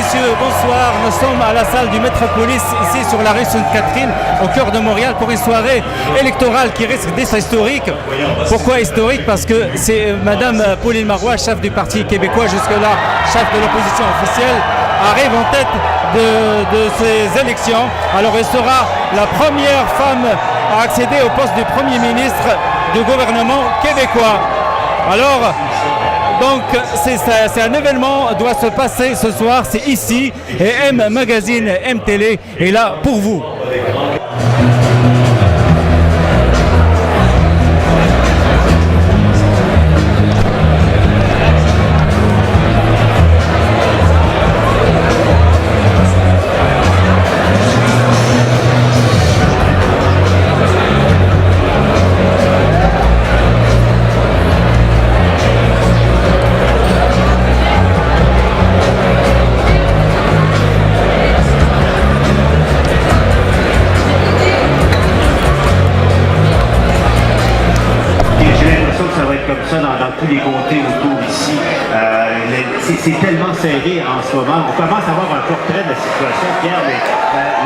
messieurs, bonsoir. Nous sommes à la salle du Métropolis, ici sur la rue Sainte-Catherine, au cœur de Montréal, pour une soirée électorale qui risque d'être historique. Pourquoi historique? Parce que c'est Madame Pauline Marois, chef du Parti québécois, jusque-là chef de l'opposition officielle, arrive en tête de ces élections. Alors elle sera la première femme à accéder au poste de Premier ministre du gouvernement québécois. Alors, donc c'est un événement doit se passer ce soir, c'est ici, et M Magazine, M Télé est là pour vous. Tous les comtés autour ici, c'est tellement serré en ce moment. On commence à avoir un portrait de la situation, Pierre, mais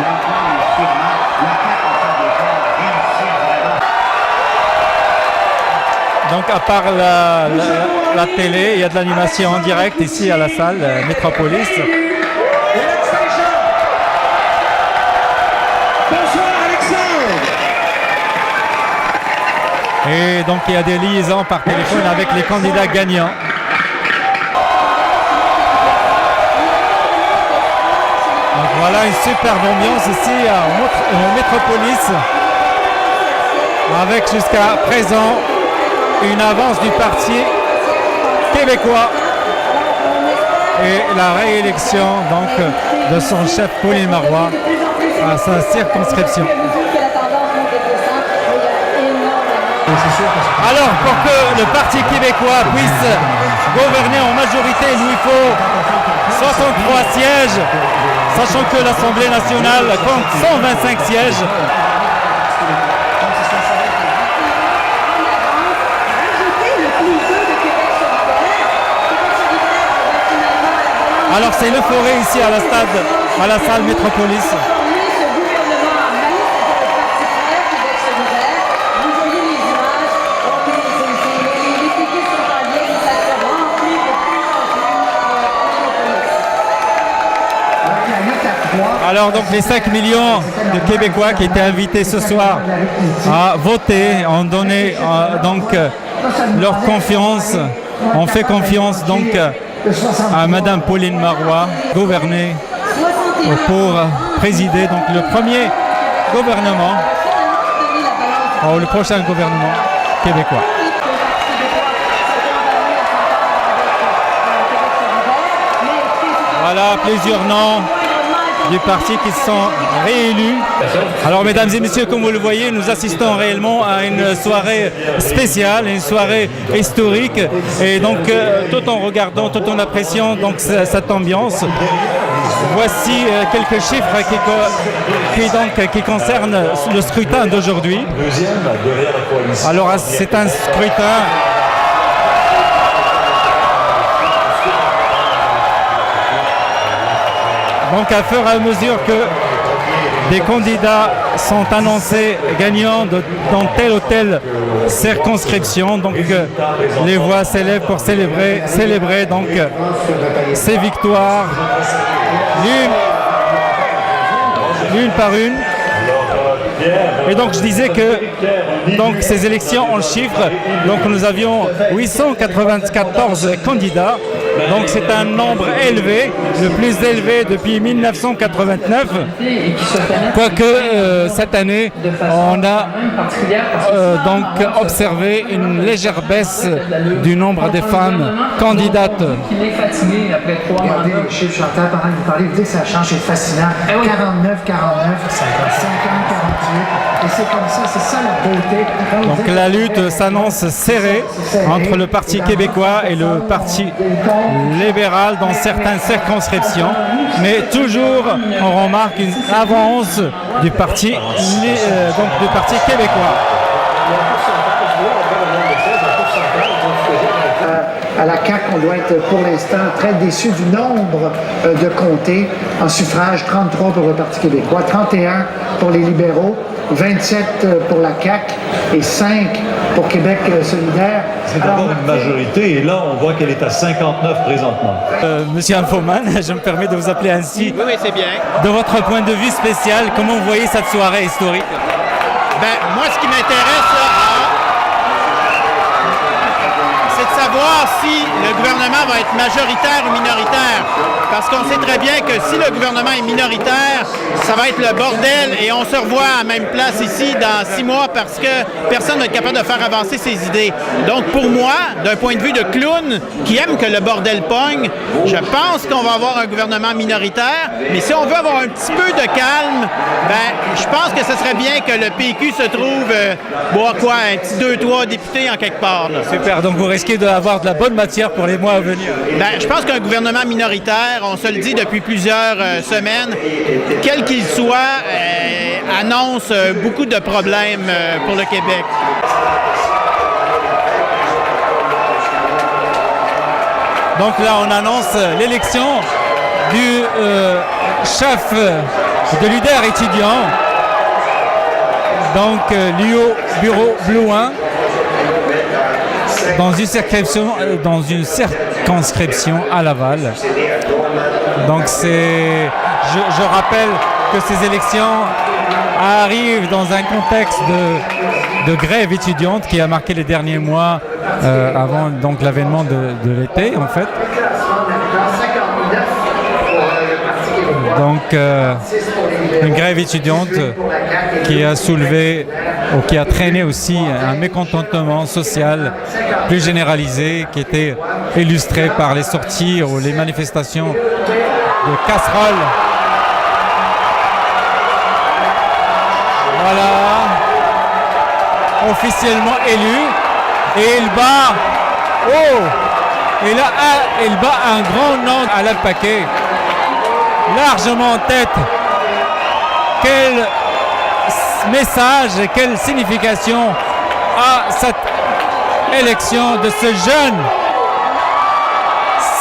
lentement, mais sûrement, la carte en face des gens réussit vraiment. Donc à part la télé, il y a de l'animation en direct ici à la salle Métropolis. Et donc il y a des liaisons par téléphone avec les candidats gagnants. Donc voilà une superbe ambiance ici à Métropolis, avec jusqu'à présent une avance du Parti québécois et la réélection donc de son chef Pauline Marois à sa circonscription. Alors, pour que le Parti québécois puisse gouverner en majorité, il lui faut 63 sièges, sachant que l'Assemblée nationale compte 125 sièges. Alors, c'est l'euphorie ici à la salle Métropolis. Alors donc les 5 millions de Québécois qui étaient invités ce soir à voter ont donné donc leur confiance, ont fait confiance donc à Madame Pauline Marois, gouverner pour présider donc le premier gouvernement, le prochain gouvernement québécois. Voilà plusieurs noms du parti qui sont réélus. Alors mesdames et messieurs, comme vous le voyez, nous assistons réellement à une soirée spéciale, une soirée historique, et donc tout en regardant, tout en appréciant donc cette ambiance, voici quelques chiffres qui concernent le scrutin d'aujourd'hui. Alors c'est un scrutin donc à fur et à mesure que des candidats sont annoncés gagnants dans telle ou telle circonscription, donc les voix s'élèvent pour célébrer donc ces victoires l'une par une. Et donc je disais que donc ces élections en chiffres, donc nous avions 894 candidats. Donc c'est un nombre élevé, le plus élevé depuis 1989, quoique cette année on a donc observé une légère baisse du nombre des femmes candidates. Regardez les chiffres, j'entends pendant que vous parlez, vous dites que ça change, c'est fascinant. 49, 49, 50, 48, et c'est comme ça, c'est ça la beauté. Donc la lutte s'annonce serrée entre le Parti québécois et le Parti libéral dans certaines circonscriptions, mais toujours on remarque une avance du Parti québécois. À la CAQ, on doit être pour l'instant très déçu du nombre de comtés en suffrage. 33 pour le Parti québécois, 31 pour les libéraux, 27 pour la CAQ et 5 pour Québec solidaire. C'est d'abord une majorité et là, on voit qu'elle est à 59 présentement. Monsieur Infoman, je me permets de vous appeler ainsi. Oui, c'est bien. De votre point de vue spécial, comment vous voyez cette soirée historique? Ben, moi, ce qui m'intéresse, là, c'est de savoir si le gouvernement va être majoritaire ou minoritaire. Parce qu'on sait très bien que si le gouvernement est minoritaire, ça va être le bordel et on se revoit à la même place ici dans 6 mois parce que personne n'est capable de faire avancer ses idées. Donc pour moi, d'un point de vue de clown qui aime que le bordel pogne, je pense qu'on va avoir un gouvernement minoritaire, mais si on veut avoir un petit peu de calme, ben je pense que ce serait bien que le PQ se trouve, un petit 2-3 députés en quelque part. Là. Super, donc vous risquez d'avoir de la bonne matière pour les mois à venir. Ben, je pense qu'un gouvernement minoritaire, on se le dit depuis plusieurs semaines, quel qu'il soit, annonce beaucoup de problèmes pour le Québec. Donc là, on annonce l'élection du chef de leader étudiant, donc Lio Bureau-Blouin, dans une circonscription à Laval. Donc je rappelle que ces élections arrivent dans un contexte de grève étudiante qui a marqué les derniers mois avant donc l'avènement de l'été en fait. Donc une grève étudiante qui a soulevé ou qui a traîné aussi un mécontentement social plus généralisé qui était illustré par les sorties ou les manifestations de casseroles. Voilà, officiellement élu et il bat, il bat un grand nom à Alain Paquet, largement en tête. Quel message et quelle signification a cette élection de ce jeune?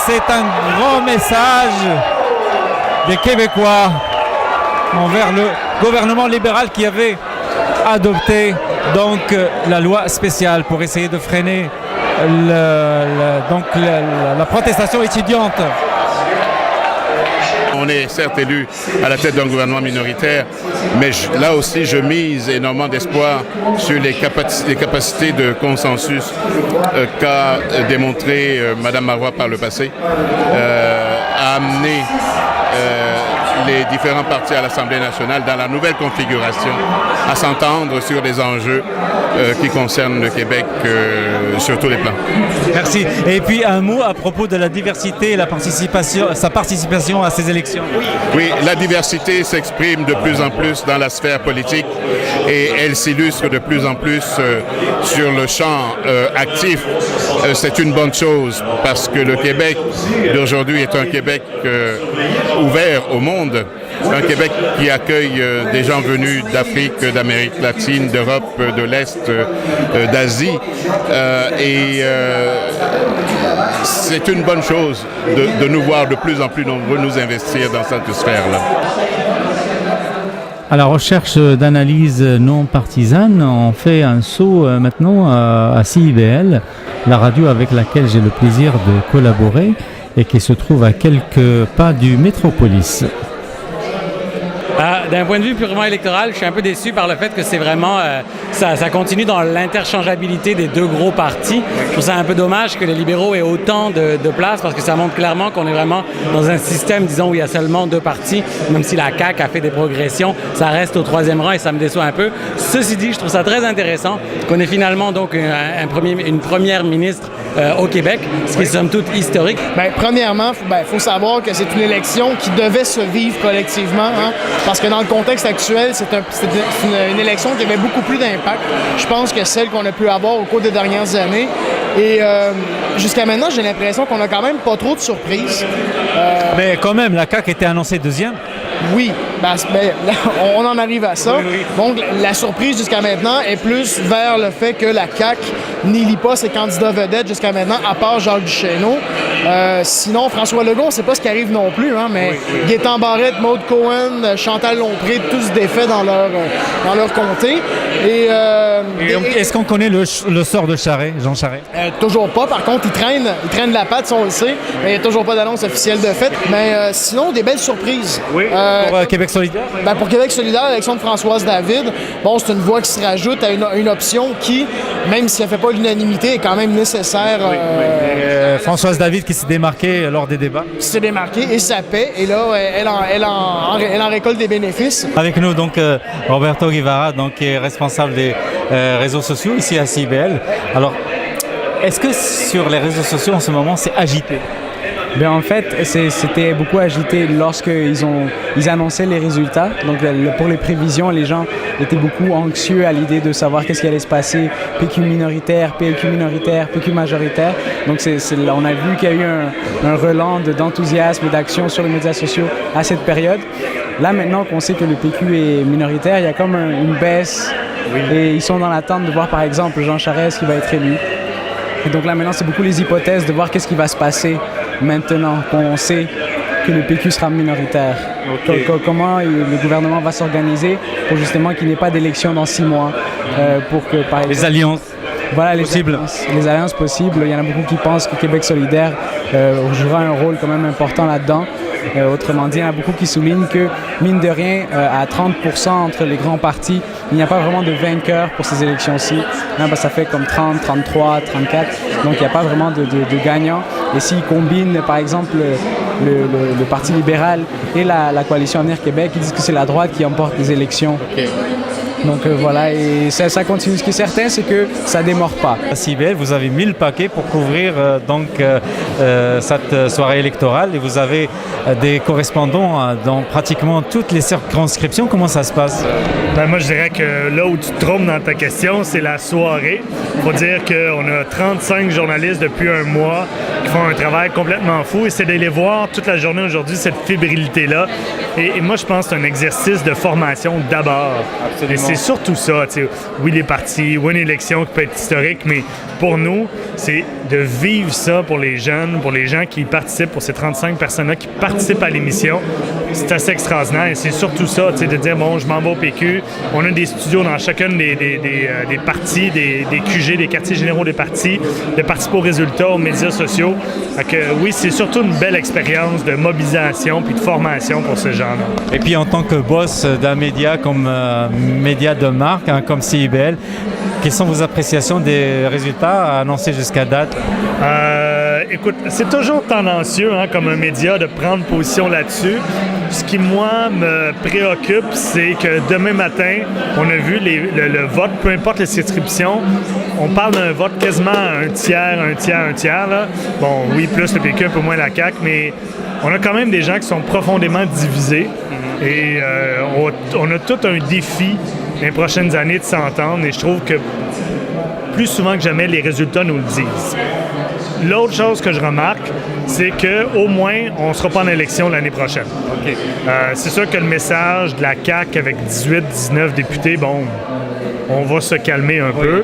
C'est un grand message des Québécois envers le gouvernement libéral qui avait adopté donc la loi spéciale pour essayer de freiner la protestation étudiante. On est certes élu à la tête d'un gouvernement minoritaire, mais là aussi je mise énormément d'espoir sur les capacités de consensus qu'a démontré Mme Marois par le passé, à amener les différents partis à l'Assemblée nationale dans la nouvelle configuration à s'entendre sur des enjeux qui concernent le Québec sur tous les plans. Merci. Et puis un mot à propos de la diversité et sa participation à ces élections. Oui, la diversité s'exprime de plus en plus dans la sphère politique et elle s'illustre de plus en plus sur le champ actif. C'est une bonne chose parce que le Québec d'aujourd'hui est un Québec ouvert au monde, un Québec qui accueille des gens venus d'Afrique, d'Amérique latine, d'Europe, de l'Est, d'Asie. C'est une bonne chose de nous voir de plus en plus nombreux nous investir dans cette sphère-là. À la recherche d'analyses non partisanes, on fait un saut maintenant à CIBL, la radio avec laquelle j'ai le plaisir de collaborer et qui se trouve à quelques pas du Métropolis. D'un point de vue purement électoral, je suis un peu déçu par le fait que c'est vraiment, ça continue dans l'interchangeabilité des deux gros partis. Je trouve ça un peu dommage que les libéraux aient autant de place parce que ça montre clairement qu'on est vraiment dans un système, disons, où il y a seulement deux partis. Même si la CAQ a fait des progressions, ça reste au troisième rang et ça me déçoit un peu. Ceci dit, je trouve ça très intéressant qu'on ait finalement donc une première ministre au Québec, ce qui est somme toute historique. Bien, premièrement, faut savoir que c'est une élection qui devait se vivre collectivement, hein, parce que dans le contexte actuel, c'est une élection qui avait beaucoup plus d'impact, je pense, que celle qu'on a pu avoir au cours des dernières années. Et jusqu'à maintenant, j'ai l'impression qu'on n'a quand même pas trop de surprises. Mais quand même, la CAQ était annoncée deuxième. Oui, on en arrive à ça. Oui. Donc, la surprise jusqu'à maintenant est plus vers le fait que la CAQ n'élit pas ses candidats vedettes jusqu'à maintenant, à part Jacques Duchesneau. Sinon, François Legault, on ne sait pas ce qui arrive non plus, hein, mais Gaétan Barrette, Maude Cohen, Chantal Lompré, tous défaits dans leur comté. Et donc, est-ce qu'on connaît le sort de Jean Charest? Toujours pas. Par contre, il traîne la patte, ça on le sait. Mais il n'y a toujours pas d'annonce officielle de fait. Mais sinon, des belles surprises. Oui, pour Québec solidaire? Pour Québec solidaire, l'élection de Françoise David, c'est une voix qui se rajoute à une option qui, même si elle ne fait pas l'unanimité, est quand même nécessaire. Françoise David qui s'est démarquée lors des débats. Qui s'est démarquée et ça paie. Et là, elle en récolte des bénéfices. Avec nous, donc, Roberto Guevara, donc, qui est responsable des réseaux sociaux ici à CIBL. Alors, est-ce que sur les réseaux sociaux, en ce moment, c'est agité? En fait, c'était beaucoup agité lorsqu'ils annonçaient les résultats. Donc, pour les prévisions, les gens étaient beaucoup anxieux à l'idée de savoir qu'est-ce qui allait se passer. PQ minoritaire, PQ minoritaire, PQ majoritaire. Donc, on a vu qu'il y a eu un relan d'enthousiasme et d'action sur les médias sociaux à cette période. Là, maintenant qu'on sait que le PQ est minoritaire, il y a comme une baisse. Oui. Et ils sont dans l'attente de voir, par exemple, Jean Charest qui va être élu. Et donc là, maintenant, c'est beaucoup les hypothèses de voir qu'est-ce qui va se passer maintenant qu'on sait que le PQ sera minoritaire. Okay. Comment le gouvernement va s'organiser pour justement qu'il n'y ait pas d'élection dans 6 mois. Pour que, par exemple, les alliances. Voilà, les alliances possibles. Il y en a beaucoup qui pensent que Québec solidaire jouera un rôle quand même important là-dedans. Autrement dit, il y en a beaucoup qui soulignent que, mine de rien, à 30% entre les grands partis, il n'y a pas vraiment de vainqueur pour ces élections-ci. Ça fait comme 30, 33, 34. Donc, il n'y a pas vraiment de gagnant. Et s'ils combinent, par exemple, le Parti libéral et la coalition Avenir Québec, ils disent que c'est la droite qui emporte les élections. Okay. Donc voilà, et ça continue. Ce qui est certain, c'est que ça ne démord pas. À CIBL, vous avez 1000 paquets pour couvrir cette soirée électorale et vous avez des correspondants dans pratiquement toutes les circonscriptions. Comment ça se passe? Moi, je dirais que là où tu te trompes dans ta question, c'est la soirée. Il faut dire qu'on a 35 journalistes depuis un mois qui font un travail complètement fou et c'est de les voir toute la journée aujourd'hui, cette fébrilité-là. Et moi, je pense que c'est un exercice de formation d'abord. Absolument. Et c'est surtout ça. Oui, les partis, oui, une élection qui peut être historique, mais pour nous, c'est de vivre ça pour les jeunes, pour les gens qui participent, pour ces 35 personnes-là qui participent à l'émission. C'est assez extraordinaire et c'est surtout ça, de dire, bon, je m'en vais au PQ. On a des studios dans chacune des partis, des QG, des quartiers généraux des partis, de participer aux résultats, aux médias sociaux. Oui, c'est surtout une belle expérience de mobilisation puis de formation pour ces gens-là. Et puis en tant que boss d'un média comme média de marque, comme CIBL, quelles sont vos appréciations des résultats annoncés jusqu'à date? Écoute, c'est toujours tendancieux comme un média de prendre position là-dessus. Ce qui, moi, me préoccupe, c'est que demain matin, on a vu le vote, peu importe les circonscriptions, on parle d'un vote quasiment un tiers. Là. Bon, oui, plus le PQ, un peu moins la CAQ, mais on a quand même des gens qui sont profondément divisés. Et on a tout un défi dans les prochaines années de s'entendre. Et je trouve que plus souvent que jamais, les résultats nous le disent. L'autre chose que je remarque, c'est qu'au moins, on ne sera pas en élection l'année prochaine. Okay. C'est sûr que le message de la CAQ avec 18-19 députés, bon, on va se calmer un peu.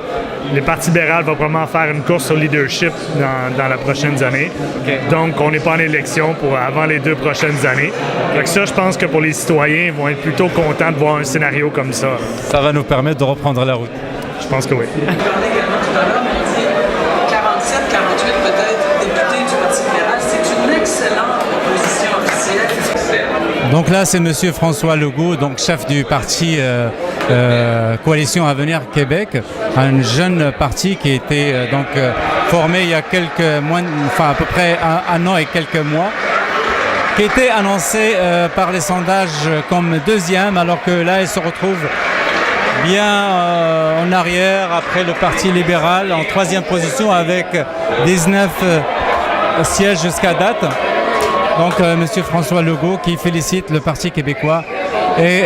Le Parti libéral va probablement faire une course au leadership dans les prochaines années. Okay. Donc, on n'est pas en élection avant les 2 prochaines années. Okay. Donc ça, je pense que pour les citoyens, ils vont être plutôt contents de voir un scénario comme ça. Ça va nous permettre de reprendre la route. Je pense que oui. Donc là, c'est M. François Legault, donc chef du parti Coalition Avenir Québec, un jeune parti qui a été formé il y a à peu près un an et quelques mois, qui a été annoncé par les sondages comme 2e, alors que là, il se retrouve bien en arrière après le Parti libéral, en 3e position avec 19 sièges jusqu'à date. Donc, M. François Legault qui félicite le Parti québécois et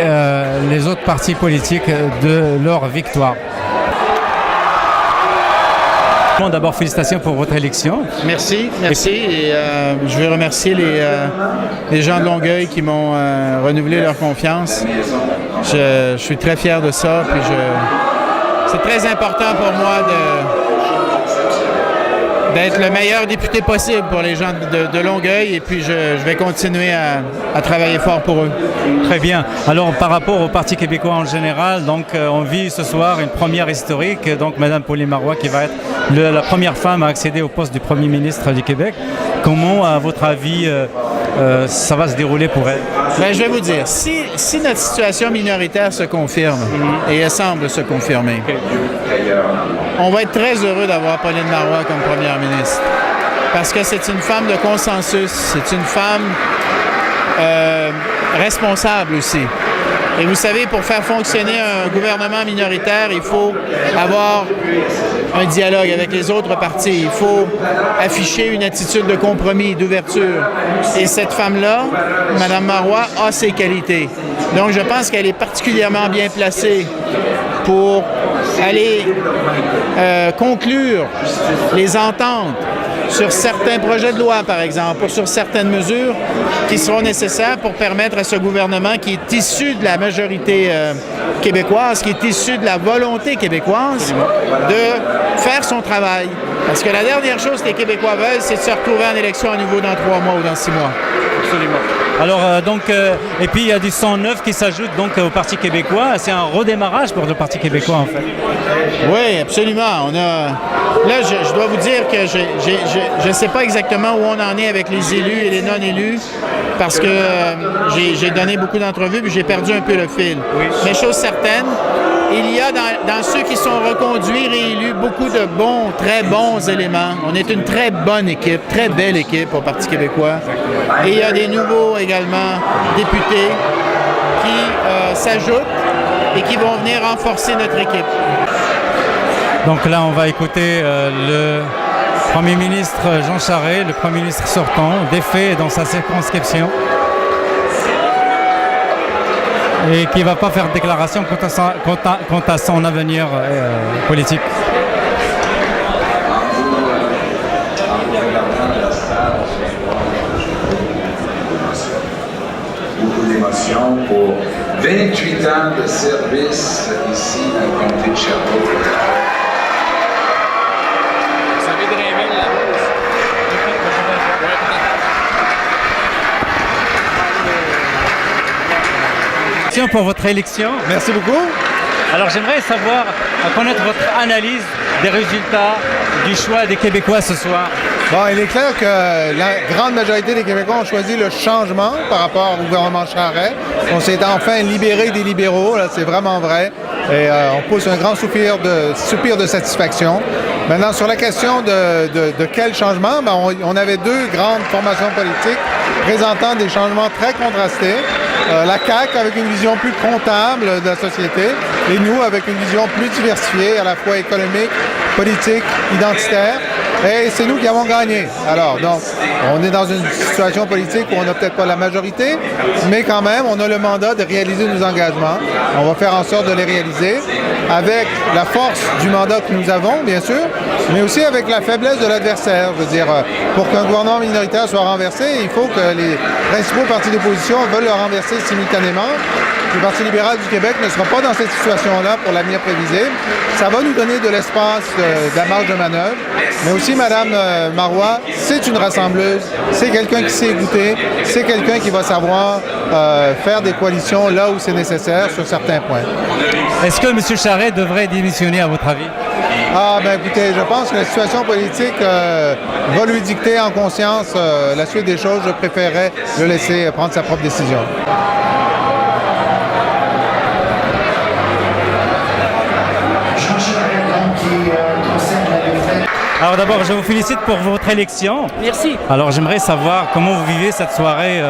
les autres partis politiques de leur victoire. Bon, d'abord, félicitations pour votre élection. Merci. Et je veux remercier les gens de Longueuil qui m'ont renouvelé leur confiance. Je suis très fier de ça. Puis c'est très important pour moi d'être le meilleur député possible pour les gens de Longueuil. Et puis je vais continuer à travailler fort pour eux. Très bien. Alors, par rapport au Parti québécois en général, donc on vit ce soir une première historique. Donc, Mme Pauline Marois qui va être la première femme à accéder au poste du Premier ministre du Québec. Comment, à votre avis, ça va se dérouler pour elle? Bien, je vais vous dire, si notre situation minoritaire se confirme, et elle semble se confirmer, on va être très heureux d'avoir Pauline Marois comme première ministre. Parce que c'est une femme de consensus, c'est une femme responsable aussi. Et vous savez, pour faire fonctionner un gouvernement minoritaire, il faut avoir un dialogue avec les autres partis. Il faut afficher une attitude de compromis, d'ouverture. Et cette femme-là, Mme Marois, a ses qualités. Donc, je pense qu'elle est particulièrement bien placée pour aller conclure les ententes sur certains projets de loi, par exemple, ou sur certaines mesures qui seront nécessaires pour permettre à ce gouvernement qui est issu de la majorité québécoise, qui est issu de la volonté québécoise, de faire son travail. Parce que la dernière chose que les Québécois veulent, c'est de se retrouver en élection à nouveau dans 3 mois ou dans 6 mois. Absolument. Alors, et puis il y a du sang neuf qui s'ajoute donc au Parti québécois. C'est un redémarrage pour le Parti québécois, en fait. Oui, absolument. Là, je dois vous dire que je ne sais pas exactement où on en est avec les élus et les non-élus, parce que j'ai donné beaucoup d'entrevues puis j'ai perdu un peu le fil. Oui. Mais chose certaine, il y a dans ceux qui sont reconduits, réélus, beaucoup de bons, très bons éléments. On est une très bonne équipe, très belle équipe au Parti québécois. Et il y a des nouveaux également députés qui s'ajoutent et qui vont venir renforcer notre équipe. Donc là, on va écouter le Premier ministre Jean Charest, le Premier ministre sortant, défait dans sa circonscription, et qui ne va pas faire de déclaration quant à son avenir politique. Beaucoup d'émotions pour 28 ans de service ici à la comté de Sherbrooke. Pour votre élection. Merci beaucoup. Alors j'aimerais savoir, connaître votre analyse des résultats du choix des Québécois ce soir. Bon, il est clair que la grande majorité des Québécois ont choisi le changement par rapport au gouvernement Charest. On s'est enfin libéré des libéraux, là, c'est vraiment vrai. Et on pousse un grand soupir de satisfaction. Maintenant, sur la question de quel changement, ben, on avait 2 grandes formations politiques présentant des changements très contrastés. La CAQ avec une vision plus comptable de la société et nous avec une vision plus diversifiée, à la fois économique, politique, identitaire. Et c'est nous qui avons gagné. Alors, donc, on est dans une situation politique où on n'a peut-être pas la majorité, mais quand même, on a le mandat de réaliser nos engagements. On va faire en sorte de les réaliser avec la force du mandat que nous avons, bien sûr, mais aussi avec la faiblesse de l'adversaire. Je veux dire, pour qu'un gouvernement minoritaire soit renversé, il faut que les principaux partis d'opposition veulent le renverser simultanément. Le Parti libéral du Québec ne sera pas dans cette situation-là pour l'avenir prévisible. Ça va nous donner de l'espace, de la marge de manœuvre. Mais aussi, Mme Marois, c'est une rassembleuse, c'est quelqu'un qui sait écouter, c'est quelqu'un qui va savoir faire des coalitions là où c'est nécessaire sur certains points. Est-ce que M. Charest devrait démissionner, à votre avis? Ah, ben écoutez, je pense que la situation politique va lui dicter en conscience la suite des choses. Je préférerais le laisser prendre sa propre décision. Alors d'abord, je vous félicite pour votre élection. Merci. Alors j'aimerais savoir comment vous vivez cette soirée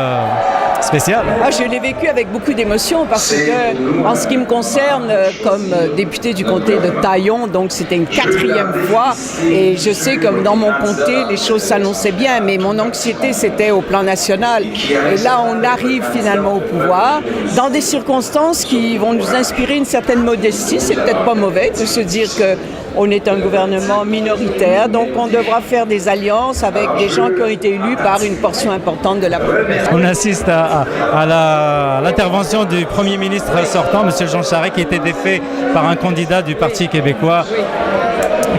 spécial. Ah, je l'ai vécu avec beaucoup d'émotion parce que, en ce qui me concerne, comme député du comté de Taillon, donc c'était une 4e fois, et je sais que dans mon comté, les choses s'annonçaient bien, mais mon anxiété, c'était au plan national. Et là, on arrive finalement au pouvoir, dans des circonstances qui vont nous inspirer une certaine modestie. C'est peut-être pas mauvais de se dire que on est un gouvernement minoritaire, donc on devra faire des alliances avec des gens qui ont été élus par une portion importante de la population. On assiste à l'intervention du Premier ministre sortant, M. Jean Charest, qui était défait par un candidat du Parti québécois. Oui.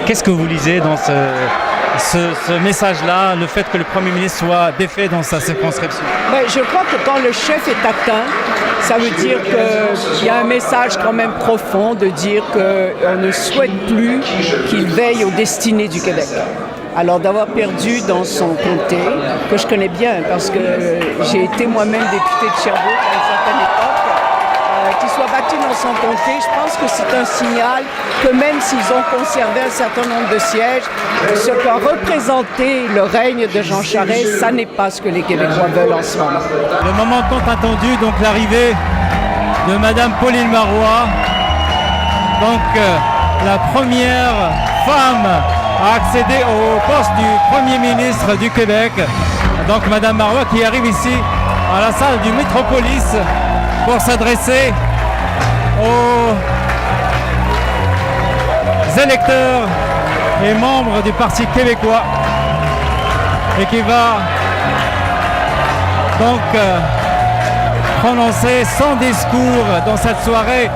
Qu'est-ce que vous lisez dans ce message-là, le fait que le Premier ministre soit défait dans sa circonscription? Ben, je crois que quand le chef est atteint, ça veut dire qu'il y a un message quand même profond de dire qu'on ne souhaite plus qu'il veille aux destinées du Québec. Alors d'avoir perdu dans son comté, que je connais bien parce que j'ai été moi-même députée de Sherbrooke à une certaine époque, qu'il soit battu dans son comté, je pense que c'est un signal que même s'ils ont conservé un certain nombre de sièges, ce qu'a représenté le règne de Jean Charest, ça n'est pas ce que les Québécois veulent en ce moment. Le moment tant attendu, donc l'arrivée de Mme Pauline Marois, donc la première femme à accéder au poste du Premier ministre du Québec. Donc Mme Marois qui arrive ici à la salle du Métropolis pour s'adresser aux électeurs et membres du Parti québécois et qui va donc prononcer son discours dans cette soirée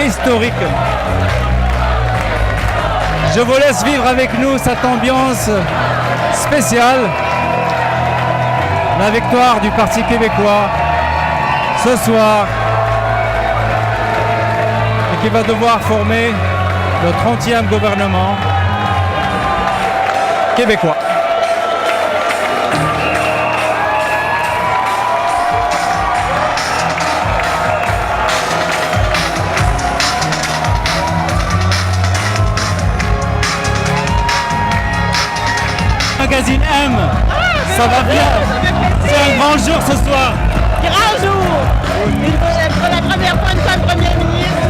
historique. Je vous laisse vivre avec nous cette ambiance spéciale. La victoire du Parti québécois ce soir et qui va devoir former le 30e gouvernement québécois. Magazine M, ça va bien? C'est un grand jour ce soir. Grand jour! Pour la première fois, une femme Premier ministre.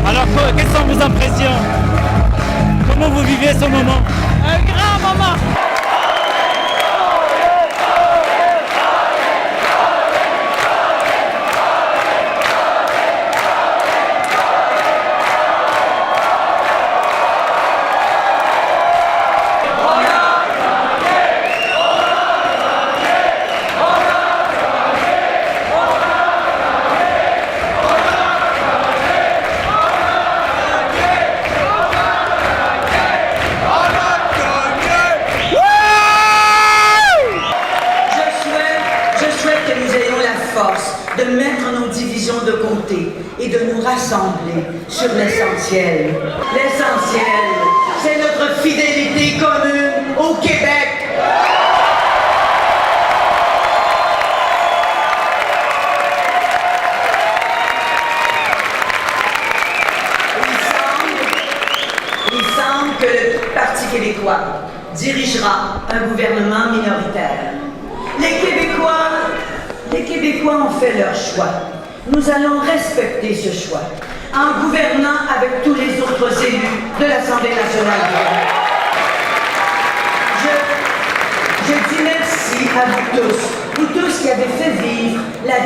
Alors, quelles sont vos impressions? Comment vous vivez ce moment? Un grand moment! de mettre nos divisions de côté et de nous rassembler sur l'essentiel. L'essentiel, c'est notre fidélité commune au Québec. Il semble que le Parti québécois dirigera un gouvernement minoritaire. Les Québécois ont fait leur choix. Nous allons respecter ce choix en gouvernant avec tous les autres élus de l'Assemblée nationale du Québec. Je dis merci à vous tous qui avez fait vivre la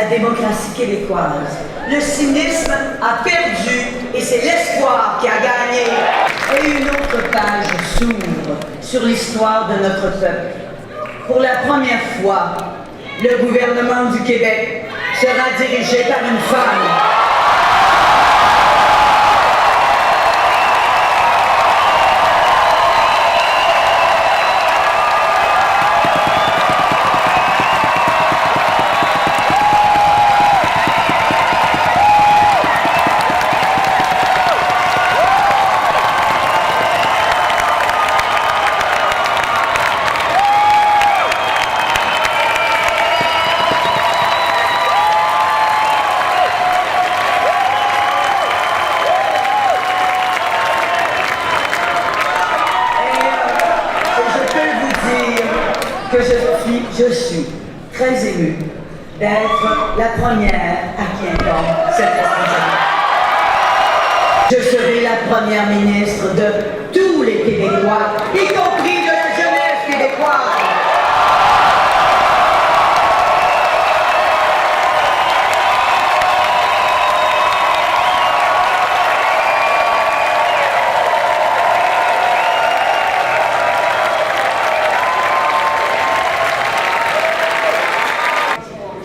démocratie québécoise. Le cynisme a perdu et c'est l'espoir qui a gagné. Et une autre page s'ouvre sur l'histoire de notre peuple. Pour la première fois, le gouvernement du Québec sera dirigé par une femme. je suis très émue d'être la première à qui incombe cette responsabilité. Je serai la première ministre de tous les Québécois, y compris de la jeunesse québécoise.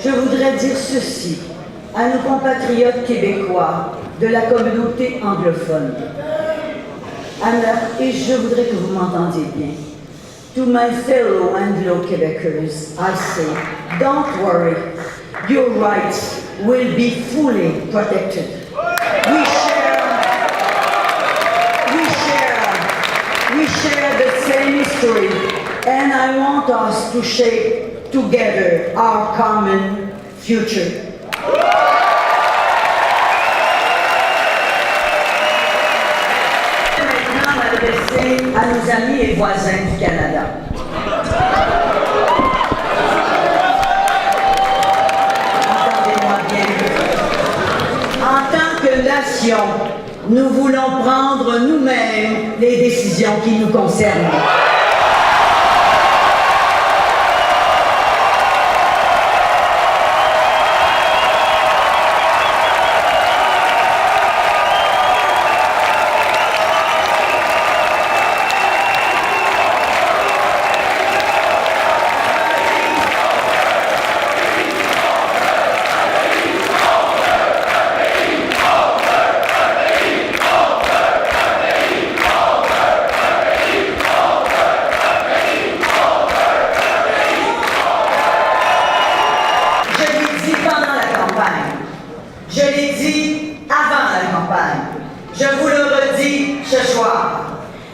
Je voudrais dire ceci à nos compatriotes québécois de la communauté anglophone. Et je voudrais que vous m'entendiez bien. To my fellow Anglo-Québécois, I say, don't worry, your rights will be fully protected. We share the same history, and I want us to shape together our common future. Maintenant, m'adresser à nos amis et voisins du Canada. Entendez-moi bien. En tant que nation, nous voulons prendre nous-mêmes les décisions qui nous concernent. Je l'ai dit avant la campagne. Je vous le redis ce soir.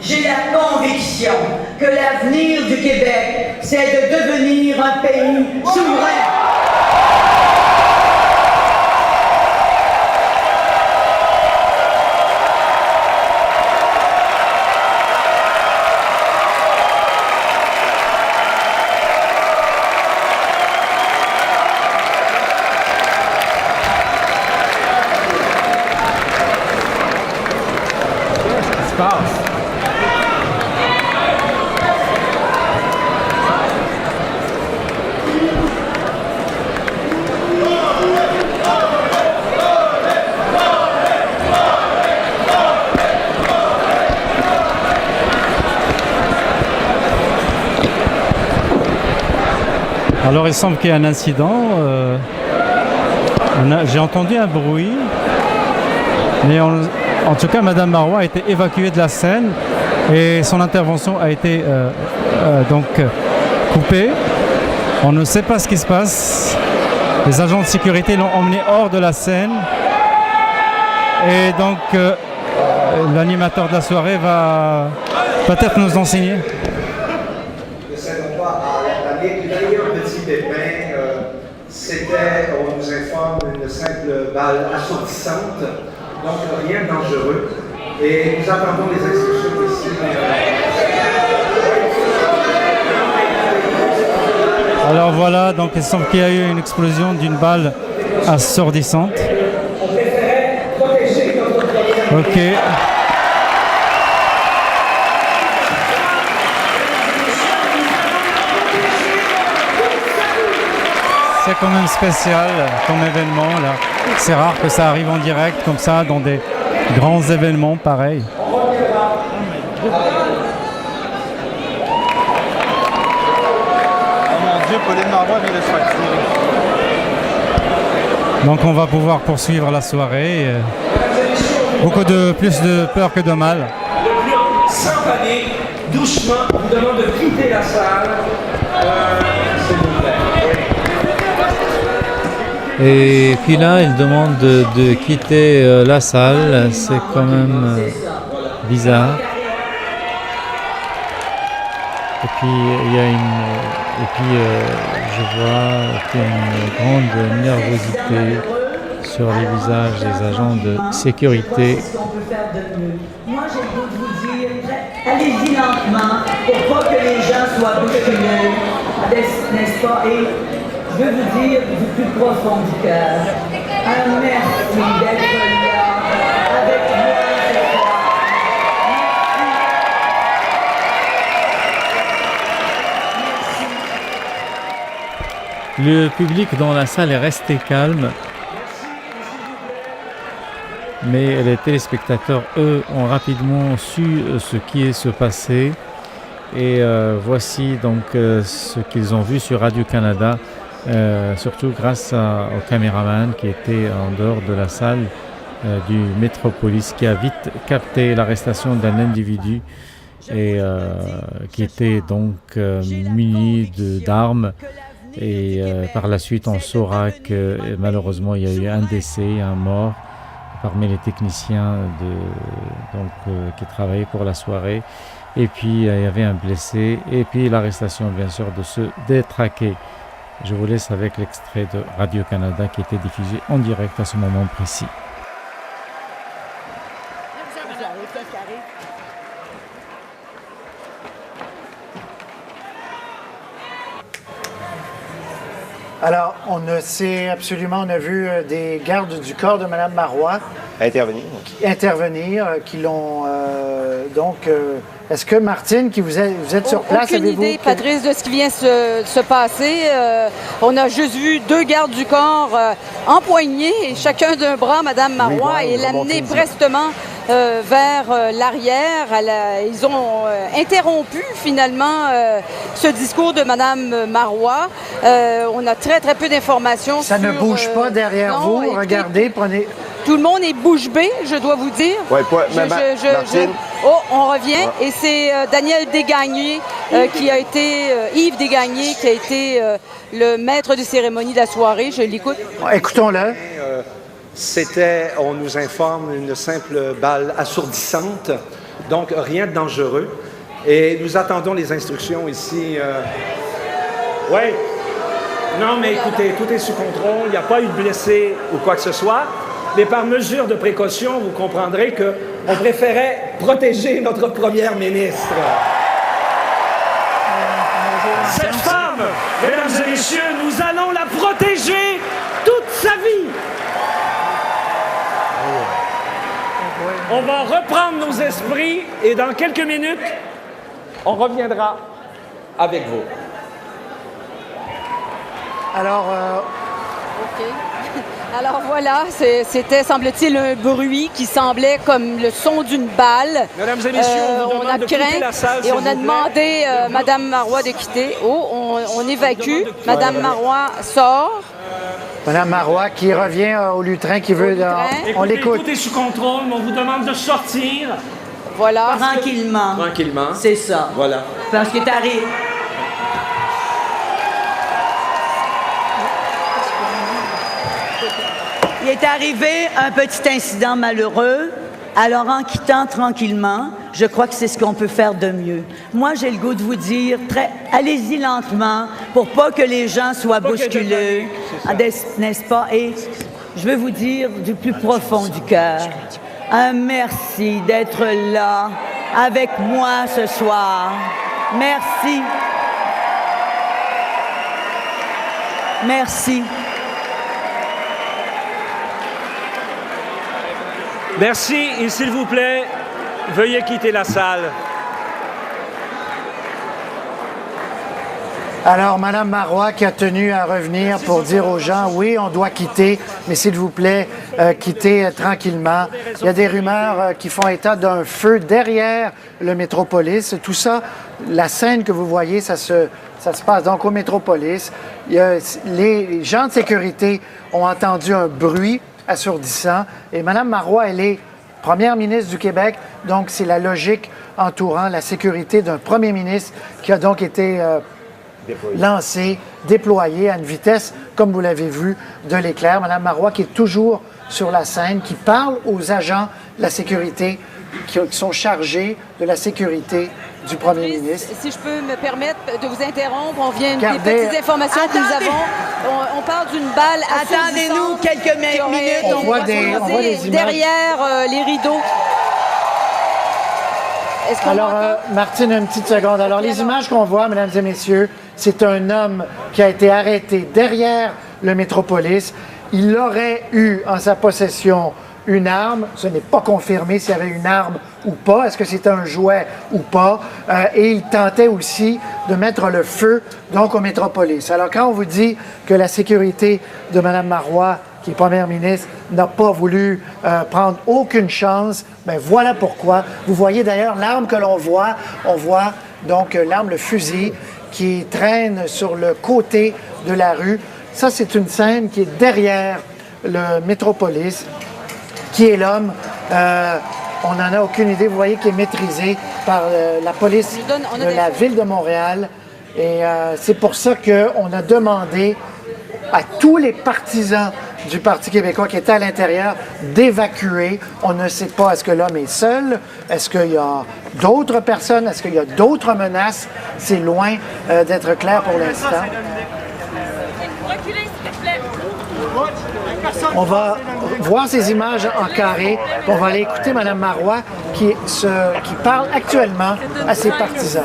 J'ai la conviction que l'avenir du Québec, c'est de devenir un pays souverain. Alors il semble qu'il y a un incident. J'ai entendu un bruit, mais en tout cas Madame Marois a été évacuée de la scène et son intervention a été donc coupée. On ne sait pas ce qui se passe. Les agents de sécurité l'ont emmenée hors de la scène et donc l'animateur de la soirée va peut-être nous enseigner. C'était, on nous informe, une simple balle assourdissante, donc rien de dangereux. Et nous attendons les instructions ici. Alors voilà, donc il semble qu'il y a eu une explosion d'une balle assourdissante. On préférait protéger notre propriété. Ok. C'est quand même spécial comme événement là. C'est rare que ça arrive en direct comme ça dans des grands événements pareils. Oh mon Dieu, Pauline Marois vient de se faire tirer. Donc on va pouvoir poursuivre la soirée. Beaucoup de plus de peur que de mal. Sans panique, doucement, on vous demande de quitter la salle. S'il vous plaît. Et puis là, il demande de quitter la salle. C'est quand même bizarre. Et puis il y a je vois qu'il y a une grande nervosité sur les visages des agents de sécurité. Moi, j'ai le goût de vous dire, allez-y lentement pour pas que les gens soient bousculés. n'est-ce pas? Et je veux vous dire du plus profond du cœur, un merci d'être là avec moi ce soir. Le public dans la salle est resté calme, mais les téléspectateurs, eux, ont rapidement su ce qui se passait. Et voici donc ce qu'ils ont vu sur Radio-Canada, surtout grâce au caméraman qui était en dehors de la salle du Métropolis, qui a vite capté l'arrestation d'un individu et qui était donc muni d'armes. Et par la suite, on saura que malheureusement, il y a eu un décès, un mort parmi les techniciens qui travaillaient pour la soirée. Et puis, il y avait un blessé. Et puis, l'arrestation, bien sûr, de ce détraqué. Je vous laisse avec l'extrait de Radio-Canada qui était diffusé en direct à ce moment précis. Alors, on ne sait absolument, on a vu des gardes du corps de Mme Marois intervenir, qui l'ont est-ce que Martine, qui vous êtes sur place, aucune idée, Patrice, de ce qui vient de se passer. On a juste vu 2 gardes du corps empoignés, chacun d'un bras, Mme Marois, et l'amener prestement vers l'arrière. Ils ont interrompu finalement ce discours de Mme Marois. On a très peu d'informations. Ça ne bouge pas derrière vous. Écoutez, regardez, prenez... Tout le monde est bouche bée, je dois vous dire. Oui, Martine. On revient, et c'est Daniel Desgagnés qui a été, Yves Desgagnés, qui a été le maître de cérémonie de la soirée. Je l'écoute. Écoutons-le. C'était, on nous informe, une simple balle assourdissante, donc rien de dangereux. Et nous attendons les instructions ici. Oui. Non, mais écoutez, tout est sous contrôle, il n'y a pas eu de blessés ou quoi que ce soit. Mais par mesure de précaution, vous comprendrez qu'on préférait protéger notre première ministre. Cette femme, mesdames et messieurs, nous allons la protéger toute sa vie. On va reprendre nos esprits et dans quelques minutes, on reviendra avec vous. Alors, OK. Alors voilà, c'était, semble-t-il, un bruit qui semblait comme le son d'une balle. Mesdames et messieurs, on a craint la salle, et on a demandé à Mme Marois de quitter. On évacue. Mme Marois sort. Mme Marois qui revient au lutrin, qui veut... on l'écoute. Tout est sous contrôle, mais on vous demande de sortir. Voilà. Tranquillement. Tranquillement. C'est ça. Voilà. Parce que t'arrives... Il est arrivé un petit incident malheureux. Alors, en quittant tranquillement, je crois que c'est ce qu'on peut faire de mieux. Moi, j'ai le goût de vous dire, allez-y lentement pour pas que les gens soient bousculés, n'est-ce pas? Et je veux vous dire du plus profond du cœur, un merci d'être là avec moi ce soir. Merci. Merci. Merci et s'il vous plaît, veuillez quitter la salle. Alors, Mme Marois qui a tenu à revenir pour dire aux gens, oui, on doit quitter, mais s'il vous plaît, quittez tranquillement. Il y a des rumeurs qui font état d'un feu derrière le Métropolis. Tout ça, la scène que vous voyez, ça se passe donc au Métropolis. Les gens de sécurité ont entendu un bruit assourdissant. Et Mme Marois, elle est première ministre du Québec, donc c'est la logique entourant la sécurité d'un premier ministre qui a donc été lancé, déployé à une vitesse, comme vous l'avez vu, de l'éclair. Mme Marois qui est toujours sur la scène, qui parle aux agents de la sécurité qui sont chargés de la sécurité du premier ministre. Si je peux me permettre de vous interrompre, on vient des petites informations que nous avons. On parle d'une balle assourdissante. Attendez-nous quelques minutes. On voit des images. Derrière les rideaux. est-ce qu'on Alors, m'entend? Martine, une petite seconde. Alors, les images qu'on voit, mesdames et messieurs, c'est un homme qui a été arrêté derrière le Métropolis. Il aurait eu en sa possession une arme. Ce n'est pas confirmé s'il y avait une arme ou pas. Est-ce que c'était un jouet ou pas? Et il tentait aussi de mettre le feu, donc, au Métropolis. Alors, quand on vous dit que la sécurité de Mme Marois, qui est première ministre, n'a pas voulu prendre aucune chance, bien voilà pourquoi. Vous voyez d'ailleurs l'arme que l'on voit. On voit donc l'arme, le fusil, qui traîne sur le côté de la rue. Ça, c'est une scène qui est derrière le Métropolis. Qui est l'homme? On n'en a aucune idée. Vous voyez qu'il est maîtrisé par la police de la Ville de Montréal. Et c'est pour ça qu'on a demandé à tous les partisans du Parti québécois qui étaient à l'intérieur d'évacuer. On ne sait pas, est-ce que l'homme est seul? Est-ce qu'il y a d'autres personnes? Est-ce qu'il y a d'autres menaces? C'est loin d'être clair pour l'instant. On va voir ces images en carré. On va aller écouter Mme Marois qui parle actuellement à ses partisans.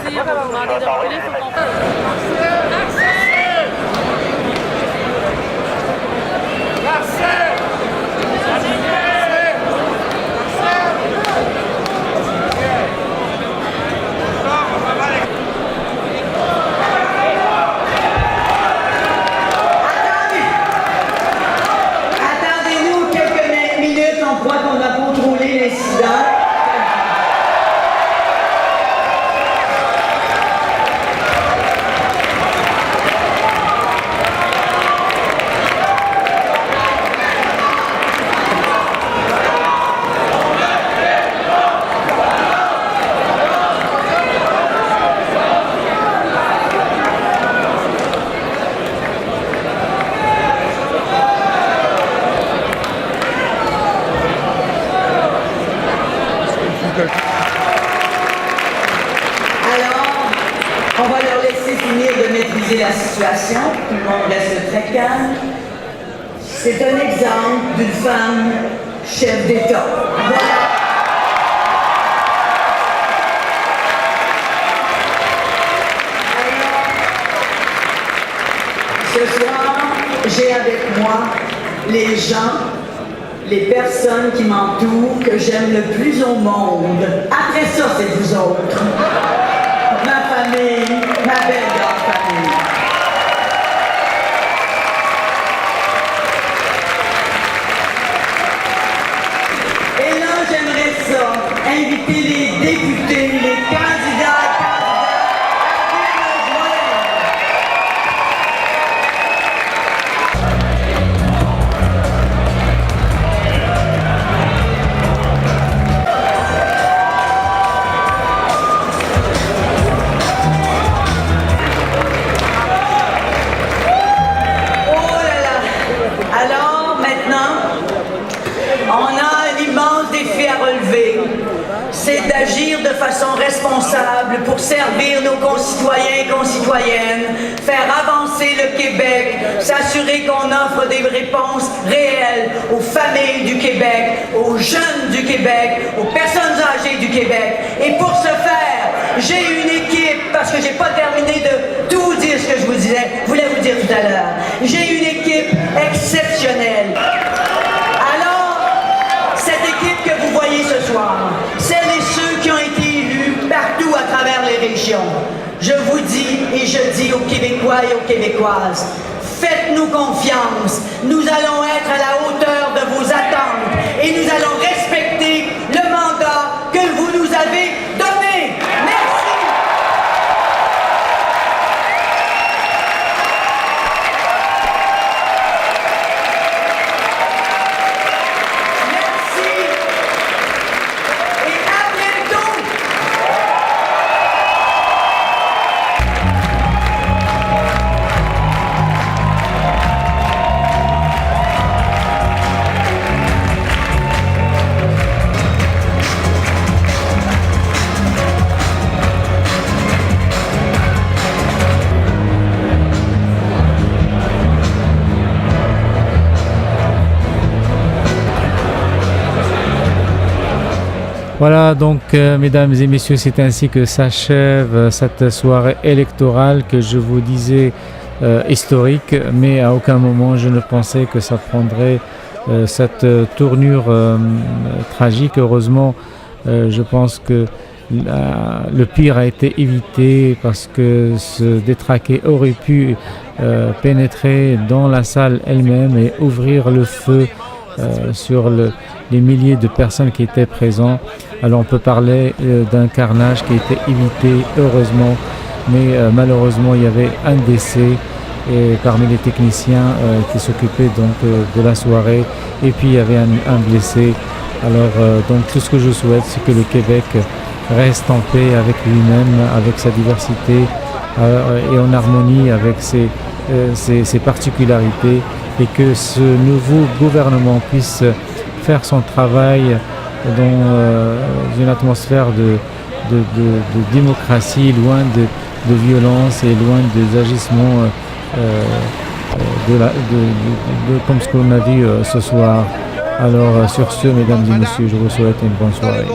La situation, tout le monde reste très calme. C'est un exemple d'une femme chef d'État. Voilà. Ce soir, j'ai avec moi les gens, les personnes qui m'entourent, que j'aime le plus au monde. Après ça, c'est vous autres. Ma famille, ma belle grande famille. Et là, j'aimerais ça, inviter les députés, les candidats à venir me joindre. Oh là là! Alors, maintenant, on a un immense défi à relever. C'est d'agir de façon responsable pour servir nos concitoyens et concitoyennes, faire avancer le Québec, s'assurer qu'on offre des réponses réelles aux familles du Québec, aux jeunes du Québec, aux personnes âgées du Québec. Et pour ce faire, j'ai une équipe, parce que j'ai pas terminé de tout dire ce que je voulais vous dire tout à l'heure. J'ai une équipe exceptionnelle. Cette équipe que vous voyez ce soir, celles et ceux qui ont été élus partout à travers les régions, je vous dis et je dis aux Québécois et aux Québécoises, faites-nous confiance, nous allons être à la hauteur de vos attentes et nous allons respecter le mandat que vous nous avez donné. Merci! Voilà, donc, mesdames et messieurs, c'est ainsi que s'achève cette soirée électorale que je vous disais historique, mais à aucun moment je ne pensais que ça prendrait cette tournure tragique. Heureusement, je pense que le pire a été évité parce que ce détraqué aurait pu pénétrer dans la salle elle-même et ouvrir le feu sur les milliers de personnes qui étaient présentes. Alors on peut parler d'un carnage qui a été évité heureusement, mais malheureusement il y avait un décès et parmi les techniciens qui s'occupaient donc de la soirée, et puis il y avait un blessé. Alors donc tout ce que je souhaite, c'est que le Québec reste en paix avec lui-même, avec sa diversité et en harmonie avec ses particularités, et que ce nouveau gouvernement puisse faire son travail dans une atmosphère de démocratie, loin de violence et loin des agissements comme ce qu'on a vu ce soir. Alors sur ce, mesdames et messieurs, je vous souhaite une bonne soirée.